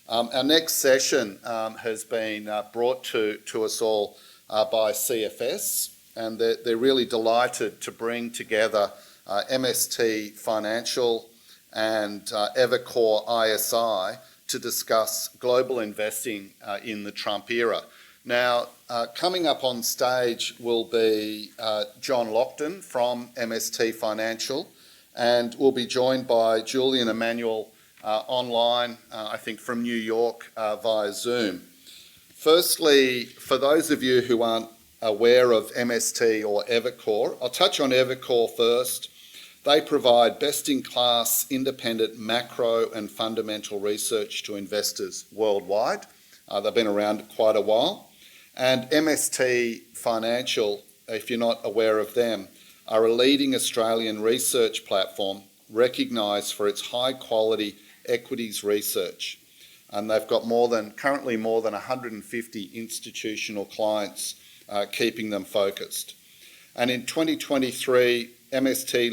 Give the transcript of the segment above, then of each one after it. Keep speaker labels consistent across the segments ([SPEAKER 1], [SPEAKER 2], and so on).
[SPEAKER 1] Our next session has been brought to us all by CFS, and they're really delighted to bring together MST Financial and Evercore ISI to discuss global investing in the Trump era. Now, coming up on stage will be John Lockton from MST Financial, and we'll be joined by Julian Emanuel online, I think from New York via Zoom. Firstly, for those of you who aren't aware of MST or Evercore, I'll touch on Evercore first. They provide best-in-class independent macro and fundamental research to investors worldwide. They've been around quite a while. And MST Financial, if you're not aware of them, are a leading Australian research platform recognised for its high-quality equities research. And they've got currently more than 150 institutional clients keeping them focused. And in 2023, MST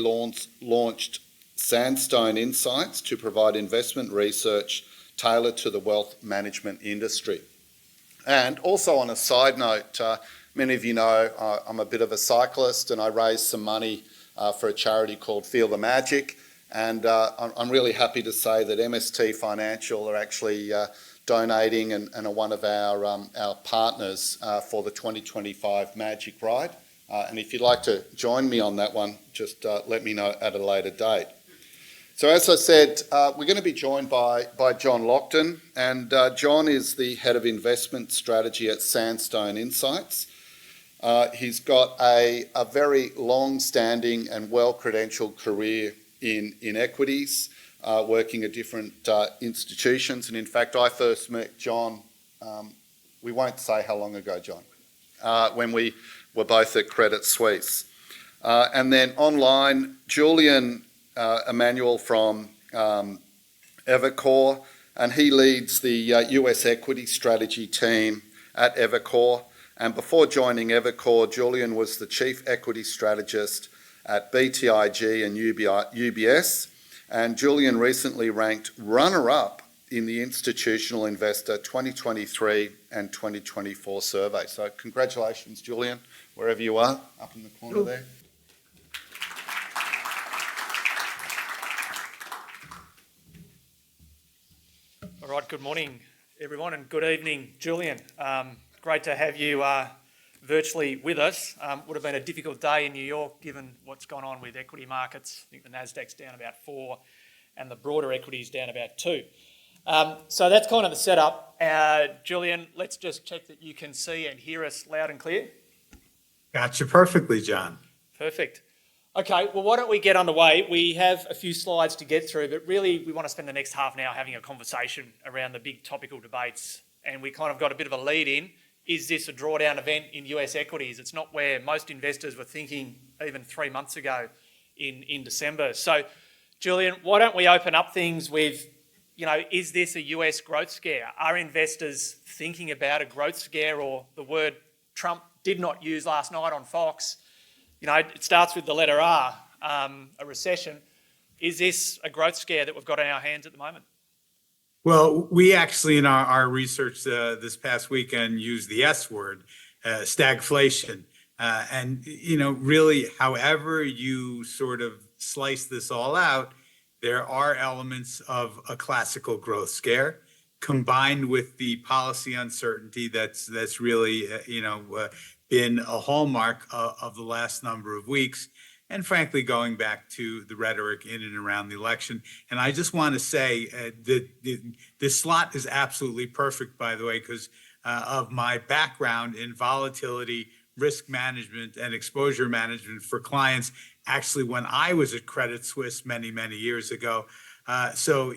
[SPEAKER 1] launched Sandstone Insights to provide investment research tailored to the wealth management industry. And also on a side note, many of you know I'm a bit of a cyclist, and I raised some money for a charity called Feel the Magic. And I'm really happy to say that MST Financial are actually donating and are one of our partners for the 2025 Magic Ride. And if you'd like to join me on that one, just let me know at a later date. So as I said, we're going to be joined by John Lockton, and John is the Head of Investment Strategy at Sandstone Insights. He's got a very long-standing and well-credentialed career in equities, working at different institutions. And in fact, I first met John, we won't say how long ago, John, when we were both at Credit Suisse. And then online, Julian Emanuel from Evercore, and he leads the US equity strategy team at Evercore. And before joining Evercore, Julian was the chief equity strategist at BTIG and UBS. And Julian recently ranked runner-up in the Institutional Investor 2023 and 2024 survey. So congratulations, Julian, wherever you are, up in the corner there.
[SPEAKER 2] All right, good morning, everyone, and good evening, Julian. Great to have you virtually with us. Would have been a difficult day in New York given what's gone on with equity markets. I think the Nasdaq's down about 4 and the broader equity's down about 2. So that's kind of the setup. Julian, let's just check that you can see and hear us loud and clear.
[SPEAKER 3] Got you perfectly, John.
[SPEAKER 2] Perfect. Okay, well, why don't we get underway? We have a few slides to get through, but really we want to spend the next half an hour having a conversation around the big topical debates. And we kind of got a bit of a lead in. Is this a drawdown event in US equities? It's not where most investors were thinking even 3 months ago in December. So, Julian, why don't we open up things with, is this a US growth scare? Are investors thinking about a growth scare, or the word Trump did not use last night on Fox? It starts with the letter R, a recession. Is this a growth scare that we've got in our hands at the moment?
[SPEAKER 3] Well, we actually, in our research this past weekend, used the S word, stagflation. And, really, however you sort of slice this all out, there are elements of a classical growth scare combined with the policy uncertainty that's really, been a hallmark of the last number of weeks. And frankly, going back to the rhetoric in and around the election. And I just want to say that this slot is absolutely perfect, by the way, because of my background in volatility, risk management, and exposure management for clients, actually when I was at Credit Suisse many, many years ago. So,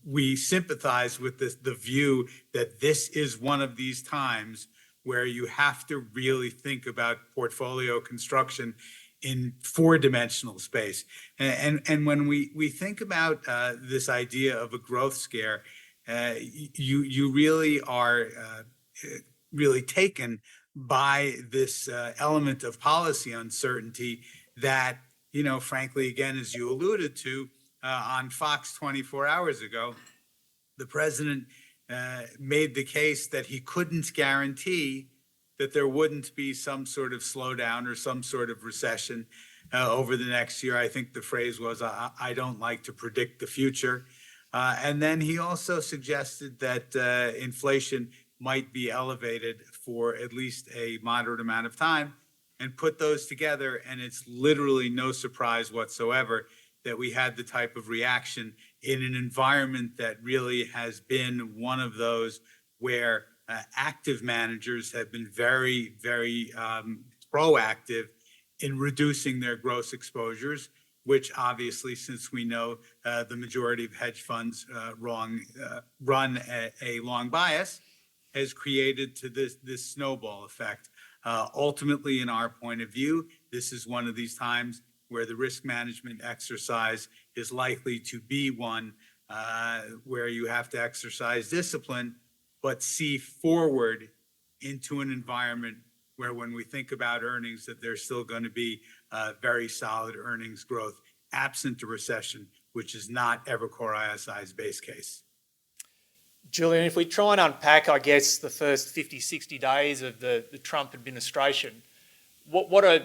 [SPEAKER 3] we sympathize with the view that this is one of these times where you have to really think about portfolio construction in 4-dimensional space. And when we think about this idea of a growth scare, you really are really taken by this element of policy uncertainty that, frankly, again, as you alluded to on Fox 24 hours ago, the president made the case that he couldn't guarantee that there wouldn't be some sort of slowdown or some sort of recession over the next year. I think the phrase was, I don't like to predict the future. And then he also suggested that inflation might be elevated for at least a moderate amount of time, and put those together. And it's literally no surprise whatsoever that we had the type of reaction in an environment that really has been one of those where active managers have been very, very proactive in reducing their gross exposures, which obviously, since we know the majority of hedge funds run a long bias, has created to this snowball effect. Ultimately, in our point of view, this is one of these times where the risk management exercise is likely to be one where you have to exercise discipline, but see forward into an environment where, when we think about earnings, that there's still going to be very solid earnings growth absent a recession, which is not Evercore ISI's base case.
[SPEAKER 2] Julian, if we try and unpack, I guess, the first 50, 60 days of the Trump administration, what are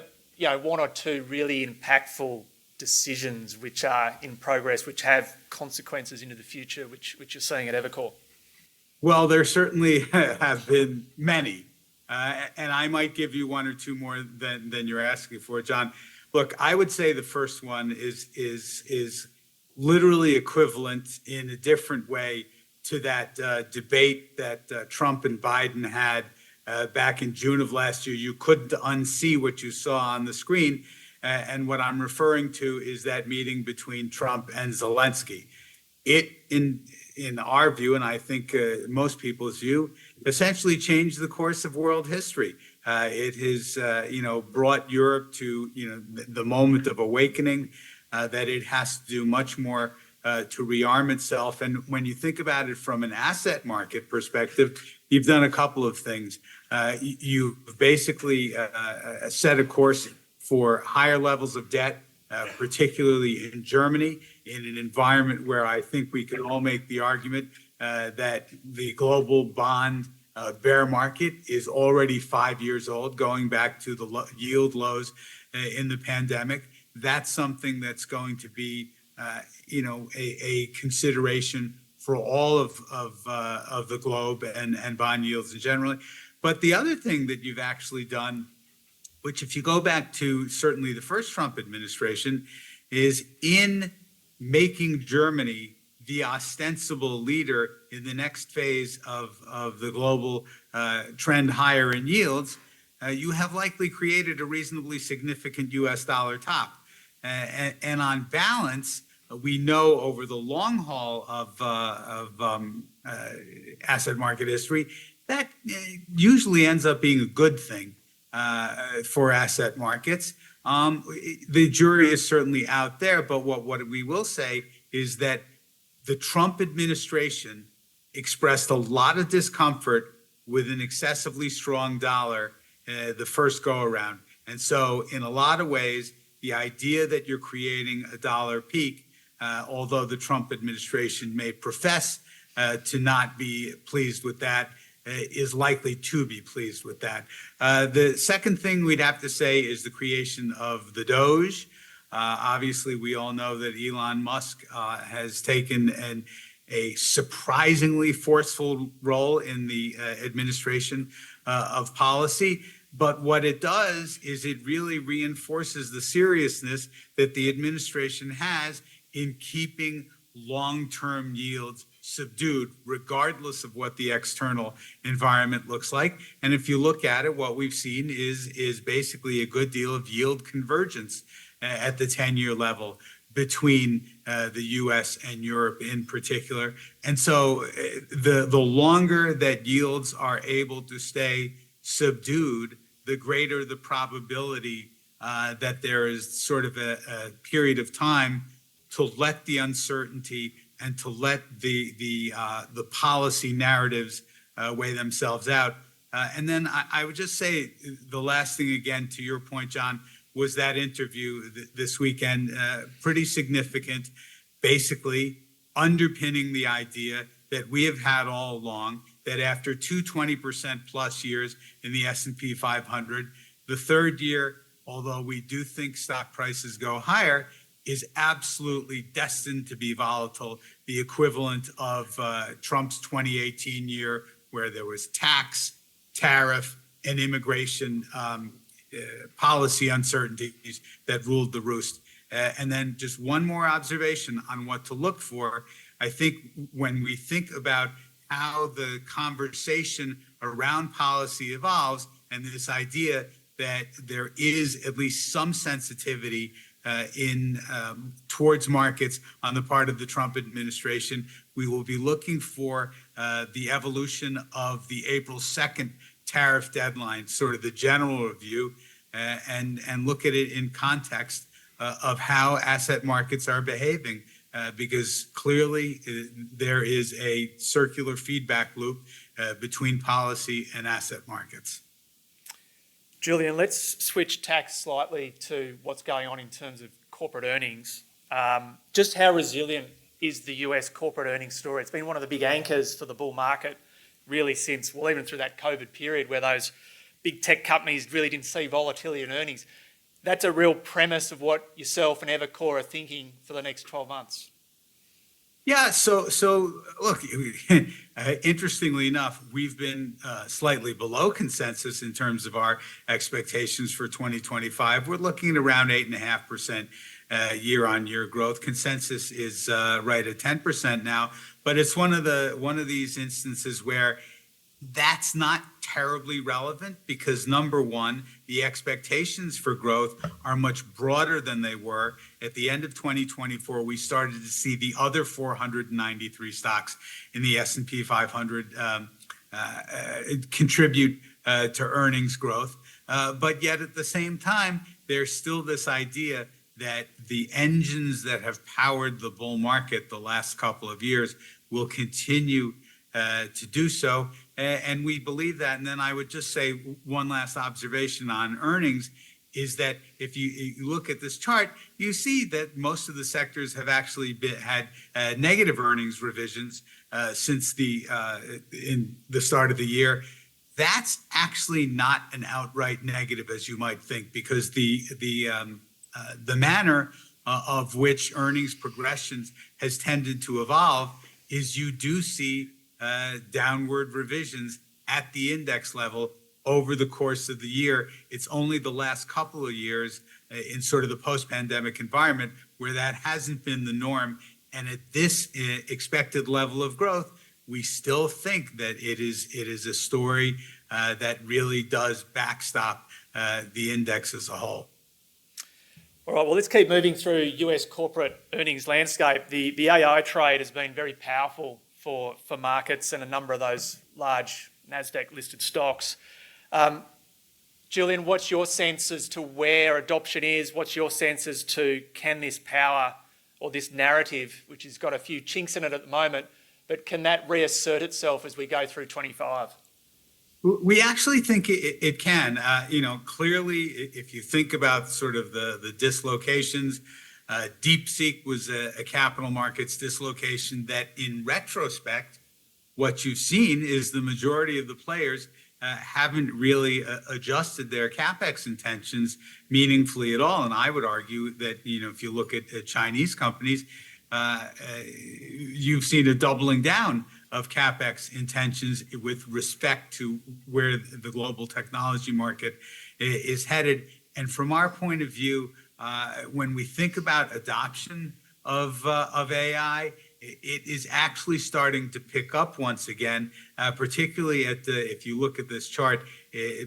[SPEAKER 2] one or two really impactful decisions which are in progress, which have consequences into the future, which you're seeing at Evercore?
[SPEAKER 3] Well, there certainly have been many, and I might give you one or two more than you're asking for, John. Look, I would say the first one is literally equivalent in a different way to that debate that Trump and Biden had back in June of last year. You couldn't unsee what you saw on the screen. And what I'm referring to is that meeting between Trump and Zelensky. It, in our view, and I think most people's view, essentially changed the course of world history. It has, brought Europe to, the moment of awakening, that it has to do much more to rearm itself. And when you think about it from an asset market perspective, you've done a couple of things. You've basically set a course for higher levels of debt, particularly in Germany, in an environment where I think we can all make the argument that the global bond bear market is already 5 years old, going back to the yield lows in the pandemic. That's something that's going to be a consideration for all of the globe and bond yields in general. But the other thing that you've actually done, which if you go back to certainly the first Trump administration, is in making Germany the ostensible leader in the next phase of the global trend higher in yields, you have likely created a reasonably significant US dollar top. And on balance, we know over the long haul of asset market history, that usually ends up being a good thing for asset markets. The jury is certainly out there, but what we will say is that the Trump administration expressed a lot of discomfort with an excessively strong dollar the first go around. And so in a lot of ways, the idea that you're creating a dollar peak, although the Trump administration may profess to not be pleased with that, is likely to be pleased with that. The second thing we'd have to say is the creation of the Doge. Obviously, we all know that Elon Musk has taken a surprisingly forceful role in the administration of policy. But what it does is it really reinforces the seriousness that the administration has in keeping long-term yields subdued, regardless of what the external environment looks like. And if you look at it, what we've seen is basically a good deal of yield convergence at the 10-year level between the US and Europe in particular. And so the longer that yields are able to stay subdued, the greater the probability that there is sort of a period of time to let the uncertainty and to let the policy narratives weigh themselves out. And then I would just say the last thing, again, to your point, John, was that interview this weekend, pretty significant. Basically, underpinning the idea that we have had all along, that after two 20% plus years in the S&P 500, the third year, although we do think stock prices go higher, is absolutely destined to be volatile, the equivalent of Trump's 2018 year, where there was tax, tariff, and immigration policy uncertainties that ruled the roost. And then just one more observation on what to look for. I think when we think about how the conversation around policy evolves, and this idea that there is at least some sensitivity towards markets on the part of the Trump administration, we will be looking for the evolution of the April 2nd tariff deadline, sort of the general review, and look at it in context of how asset markets are behaving, because clearly there is a circular feedback loop between policy and asset markets.
[SPEAKER 2] Julian, let's switch tack slightly to what's going on in terms of corporate earnings. Just how resilient is the US corporate earnings story? It's been one of the big anchors for the bull market really since, well, even through that COVID period where those big tech companies really didn't see volatility in earnings. That's a real premise of what yourself and Evercore are thinking for the next 12 months.
[SPEAKER 3] Yeah, so look, interestingly enough, we've been slightly below consensus in terms of our expectations for 2025. We're looking at around 8.5% year-on-year growth. Consensus is right at 10% now, but it's one of these instances where that's not terribly relevant because, number one, the expectations for growth are much broader than they were. At the end of 2024, we started to see the other 493 stocks in the S&P 500 contribute to earnings growth. But yet at the same time, there's still this idea that the engines that have powered the bull market the last couple of years will continue to do so. And we believe that. And then I would just say one last observation on earnings is that if you look at this chart, you see that most of the sectors have actually had negative earnings revisions since in the start of the year. That's actually not an outright negative, as you might think, because the manner of which earnings progressions has tended to evolve is you do see downward revisions at the index level over the course of the year. It's only the last couple of years in sort of the post-pandemic environment where that hasn't been the norm. And at this expected level of growth, we still think that it is a story that really does backstop the index as a whole.
[SPEAKER 2] All right, well, let's keep moving through US corporate earnings landscape. The AI trade has been very powerful for markets and a number of those large NASDAQ-listed stocks. Julian, what's your sense as to where adoption is? What's your sense as to can this power or this narrative, which has got a few chinks in it at the moment, but can that reassert itself as we go through 25?
[SPEAKER 3] We actually think it can. Clearly, if you think about sort of the dislocations, DeepSeek was a capital markets dislocation that, in retrospect, what you've seen is the majority of the players haven't really adjusted their capex intentions meaningfully at all. And I would argue that, if you look at Chinese companies, you've seen a doubling down of capex intentions with respect to where the global technology market is headed. And from our point of view, when we think about adoption of AI, it is actually starting to pick up once again, particularly if you look at this chart,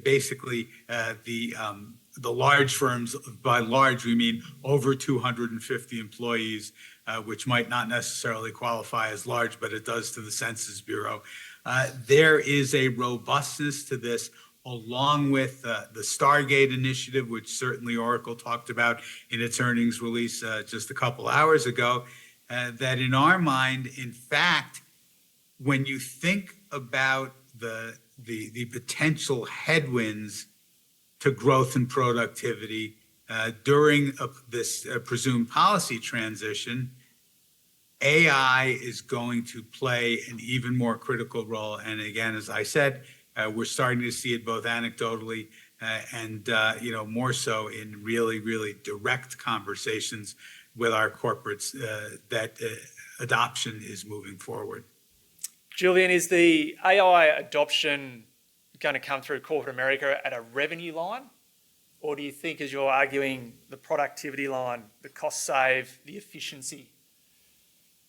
[SPEAKER 3] basically the large firms, by large we mean over 250 employees, which might not necessarily qualify as large, but it does to the Census Bureau. There is a robustness to this, along with the Stargate initiative, which certainly Oracle talked about in its earnings release just a couple hours ago, that in our mind, in fact, when you think about the potential headwinds to growth and productivity during this presumed policy transition, AI is going to play an even more critical role. And again, as I said, we're starting to see it both anecdotally and more so in really, really direct conversations with our corporates that adoption is moving forward.
[SPEAKER 2] Julian, is the AI adoption going to come through corporate America at a revenue line? Or do you think, as you're arguing, the productivity line, the cost save, the efficiency?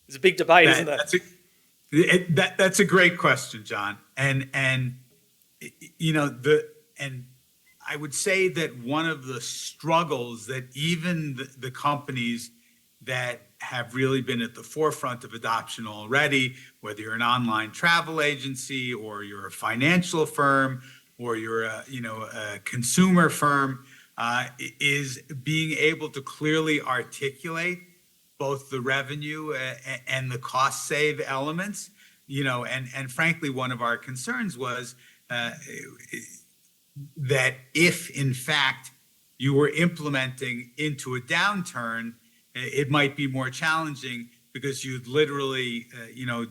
[SPEAKER 2] It's a big debate, isn't it?
[SPEAKER 3] That's a great question, John. And I would say that one of the struggles that even the companies that have really been at the forefront of adoption already, whether you're an online travel agency or you're a financial firm or you're a consumer firm, is being able to clearly articulate both the revenue and the cost save elements. And frankly, one of our concerns was that if in fact you were implementing into a downturn, it might be more challenging because you'd literally,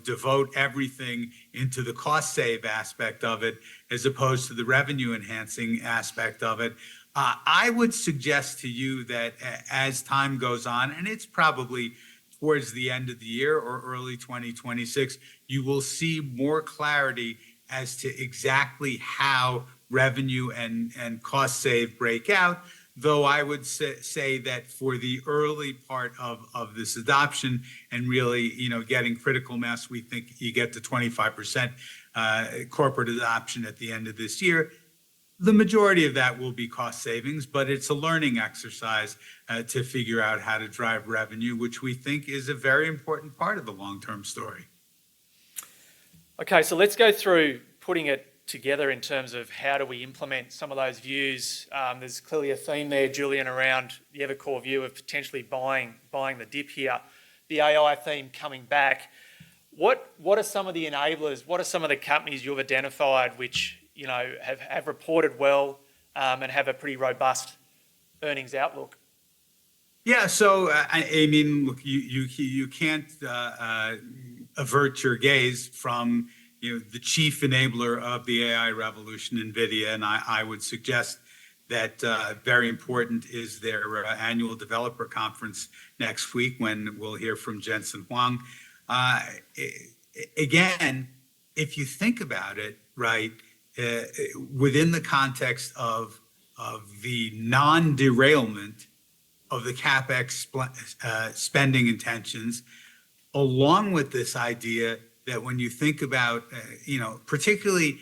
[SPEAKER 3] devote everything into the cost save aspect of it as opposed to the revenue enhancing aspect of it. I would suggest to you that as time goes on, and it's probably towards the end of the year or early 2026, you will see more clarity as to exactly how revenue and cost save break out. Though I would say that for the early part of this adoption and really, getting critical mass, we think you get to 25% corporate adoption at the end of this year. The majority of that will be cost savings, but it's a learning exercise to figure out how to drive revenue, which we think is a very important part of the long-term story.
[SPEAKER 2] Okay, so let's go through putting it together in terms of how do we implement some of those views. There's clearly a theme there, Julian, around the Evercore view of potentially buying the dip here. The AI theme coming back. What are some of the enablers? What are some of the companies you've identified which have reported well and have a pretty robust earnings outlook?
[SPEAKER 3] Yeah, so I mean, look, you can't avert your gaze from the chief enabler of the AI revolution, NVIDIA, and I would suggest that very important is their annual developer conference next week when we'll hear from Jensen Huang. Again, if you think about it, right, within the context of the non-derailment of the CapEx spending intentions, along with this idea that when you think about, particularly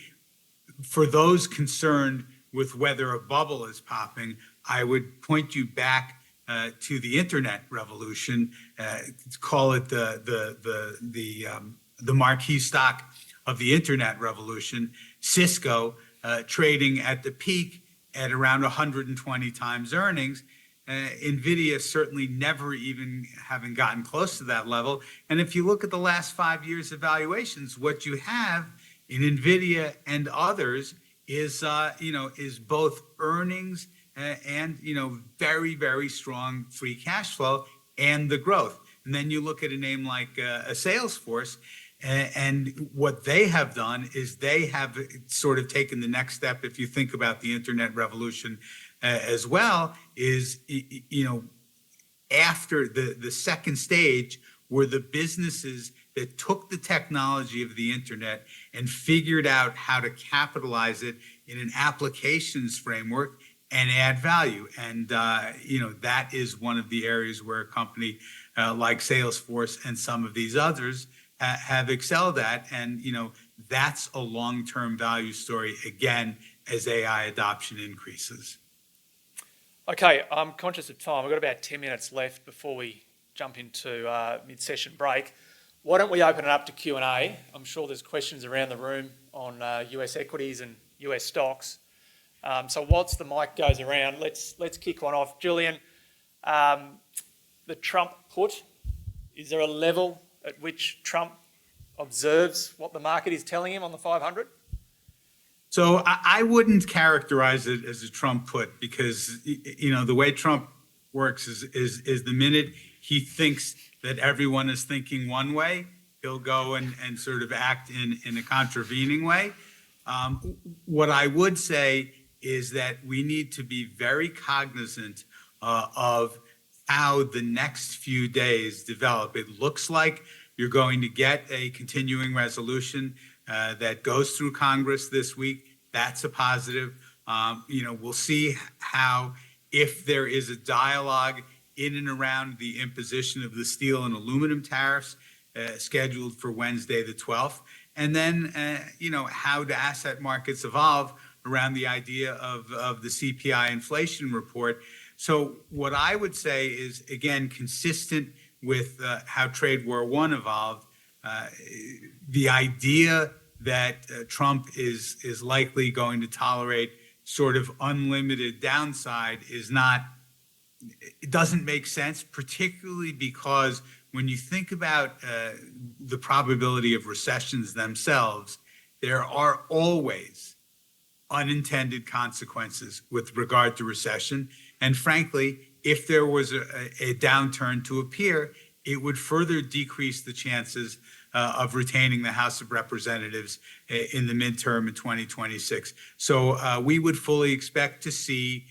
[SPEAKER 3] for those concerned with whether a bubble is popping, I would point you back to the internet revolution. Call it the marquee stock of the internet revolution. Cisco trading at the peak at around 120 times earnings. NVIDIA certainly never even having gotten close to that level. And if you look at the last 5 years of valuations, what you have in NVIDIA and others is both earnings and very, very strong free cash flow and the growth. And then you look at a name like a Salesforce, and what they have done is they have sort of taken the next step. If you think about the internet revolution as well, is after the second stage were the businesses that took the technology of the internet and figured out how to capitalize it in an applications framework and add value. And that is one of the areas where a company like Salesforce and some of these others have excelled at. And that's a long-term value story again as AI adoption increases.
[SPEAKER 2] Okay, I'm conscious of time. We've got about 10 minutes left before we jump into mid-session break. Why don't we open it up to Q&A? I'm sure there's questions around the room on US equities and US stocks. So whilst the mic goes around, let's kick one off. Julian, the Trump put, is there a level at which Trump observes what the market is telling him on the 500?
[SPEAKER 3] So I wouldn't characterize it as a Trump put, because the way Trump works is the minute he thinks that everyone is thinking one way, he'll go and sort of act in a contravening way. What I would say is that we need to be very cognizant of how the next few days develop. It looks like you're going to get a continuing resolution that goes through Congress this week. That's a positive. We'll see how, if there is a dialogue in and around the imposition of the steel and aluminum tariffs scheduled for Wednesday the 12th, and then, how the asset markets evolve around the idea of the CPI inflation report. So what I would say is, again, consistent with how Trade War I evolved, the idea that Trump is likely going to tolerate sort of unlimited downside it doesn't make sense, particularly because when you think about the probability of recessions themselves, there are always unintended consequences with regard to recession. And frankly, if there was a downturn to appear, it would further decrease the chances of retaining the House of Representatives in the midterm in 2026. So we would fully expect to see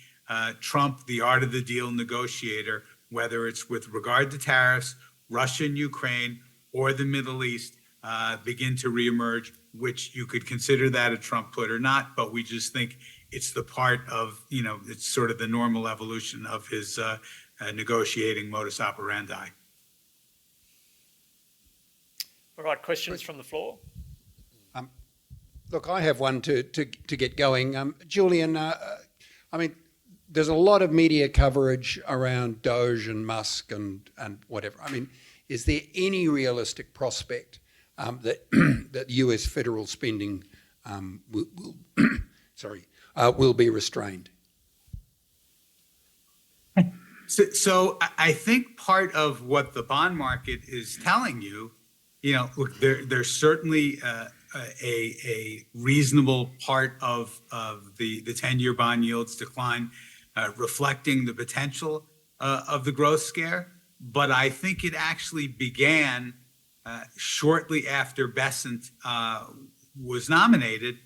[SPEAKER 3] Trump, the art of the deal negotiator, whether it's with regard to tariffs, Russia and Ukraine, or the Middle East, begin to reemerge, which you could consider that a Trump put or not, but we just think it's the part of, it's sort of the normal evolution of his negotiating modus operandi.
[SPEAKER 2] All right, questions from the floor?
[SPEAKER 4] Look, I have one to get going. Julian, there's a lot of media coverage around Doge and Musk and whatever. Is there any realistic prospect that US federal spending will be restrained?
[SPEAKER 3] So I think part of what the bond market is telling you, look, there's certainly a reasonable part of the 10-year bond yields decline, reflecting the potential of the growth scare. But I think it actually began shortly after Besant was nominated.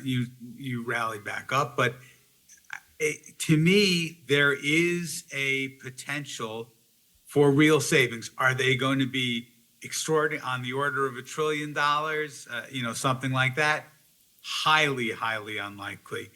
[SPEAKER 3] You rallied back up, but to me, there is a potential for real savings. Are they going to be extraordinary, on the order of $1 trillion, something like that? Highly, highly unlikely.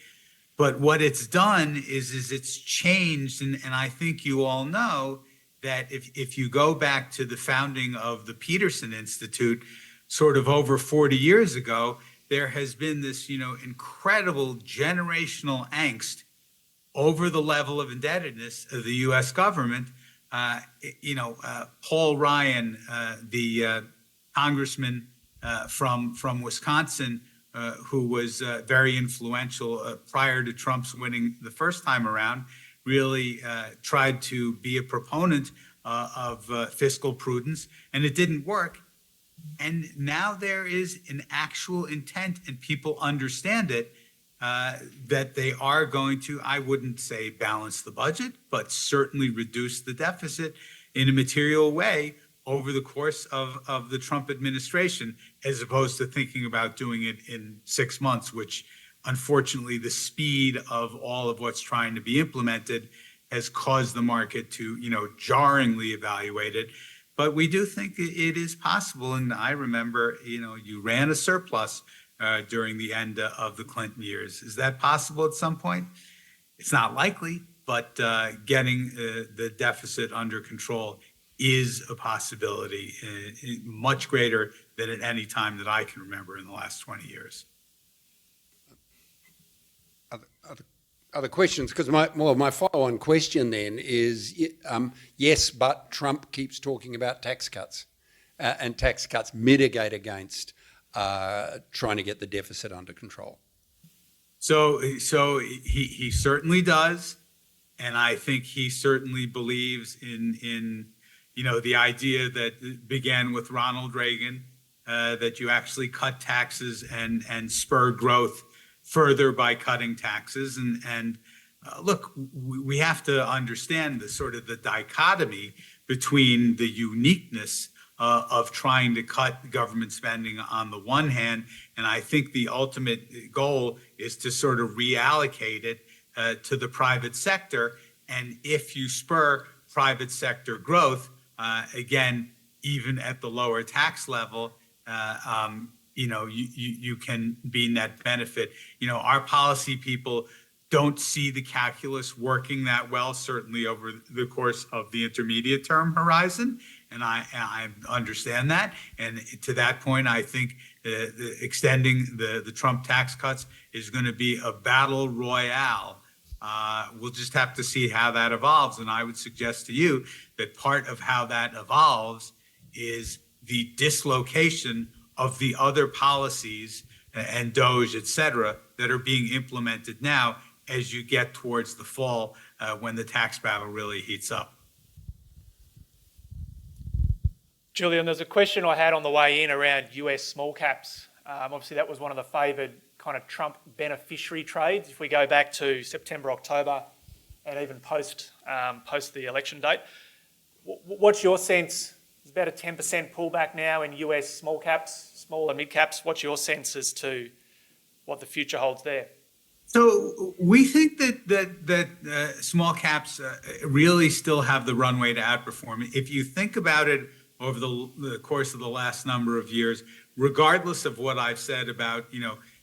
[SPEAKER 3] But what it's done is it's changed, and I think you all know that if you go back to the founding of the Peterson Institute, sort of over 40 years ago, there has been this, incredible generational angst over the level of indebtedness of the U.S. government. Paul Ryan, the congressman from Wisconsin, who was very influential prior to Trump's winning the first time around, really tried to be a proponent of fiscal prudence, and it didn't work. And now there is an actual intent, and people understand it, that they are going to, I wouldn't say balance the budget, but certainly reduce the deficit in a material way over the course of the Trump administration, as opposed to thinking about doing it in 6 months, which unfortunately the speed of all of what's trying to be implemented has caused the market to, jarringly evaluate it. But we do think it is possible. And I remember, you ran a surplus during the end of the Clinton years. Is that possible at some point? It's not likely, but getting the deficit under control is a possibility, much greater than at any time that I can remember in the last 20 years.
[SPEAKER 4] Other questions? Because my follow-on question then is, yes, but Trump keeps talking about tax cuts, and tax cuts mitigate against trying to get the deficit under control.
[SPEAKER 3] So he certainly does, and I think he certainly believes in the idea that began with Ronald Reagan, that you actually cut taxes and spur growth further by cutting taxes. And look, we have to understand the sort of the dichotomy between the uniqueness of trying to cut government spending on the one hand, and I think the ultimate goal is to sort of reallocate it to the private sector. And if you spur private sector growth, again, even at the lower tax level, you can be net benefit. Our policy people don't see the calculus working that well, certainly over the course of the intermediate term horizon. And I understand that. And to that point, I think extending the Trump tax cuts is going to be a battle royale. We'll just have to see how that evolves. And I would suggest to you that part of how that evolves is the dislocation of the other policies and DOGE, et cetera, that are being implemented now as you get towards the fall when the tax battle really heats up.
[SPEAKER 2] Julian, there's a question I had on the way in around US small caps. Obviously, that was one of the favoured kind of Trump beneficiary trades if we go back to September, October, and even post the election date. What's your sense? There's about a 10% pullback now in US small caps, small and mid caps. What's your sense as to what the future holds there?
[SPEAKER 3] So we think that small caps really still have the runway to outperform. If you think about it over the course of the last number of years, regardless of what I've said about,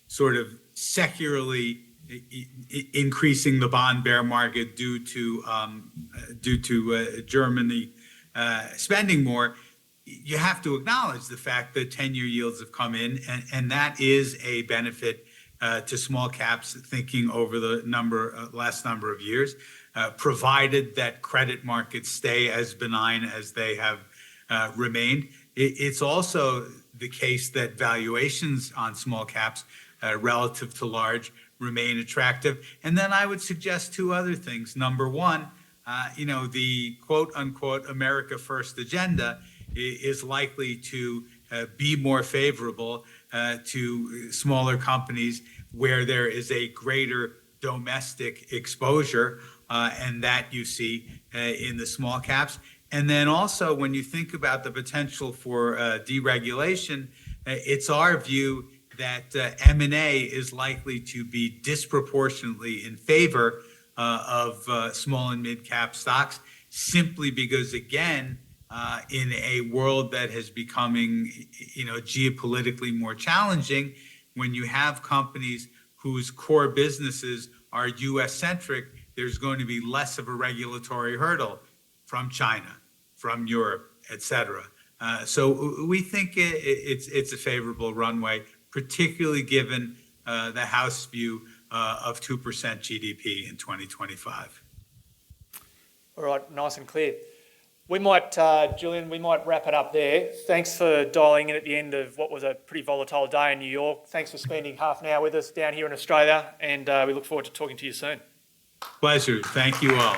[SPEAKER 3] sort of secularly increasing the bond bear market due to Germany spending more, you have to acknowledge the fact that 10-year yields have come in, and that is a benefit to small caps thinking over the last number of years, provided that credit markets stay as benign as they have remained. It's also the case that valuations on small caps relative to large remain attractive. And then I would suggest two other things. Number one, the quote unquote America First agenda is likely to be more favorable to smaller companies where there is a greater domestic exposure, and that you see in the small caps. And then also, when you think about the potential for deregulation, it's our view that M&A is likely to be disproportionately in favor of small and mid-cap stocks, simply because, again, in a world that is becoming, geopolitically more challenging, when you have companies whose core businesses are U.S.-centric, there's going to be less of a regulatory hurdle from China, from Europe, et cetera. So we think it's a favorable runway, particularly given the House view of 2% GDP in 2025.
[SPEAKER 2] All right, nice and clear. We might, Julian, wrap it up there. Thanks for dialing in at the end of what was a pretty volatile day in New York. Thanks for spending half an hour with us down here in Australia, and we look forward to talking to you soon.
[SPEAKER 3] Pleasure. Thank you all.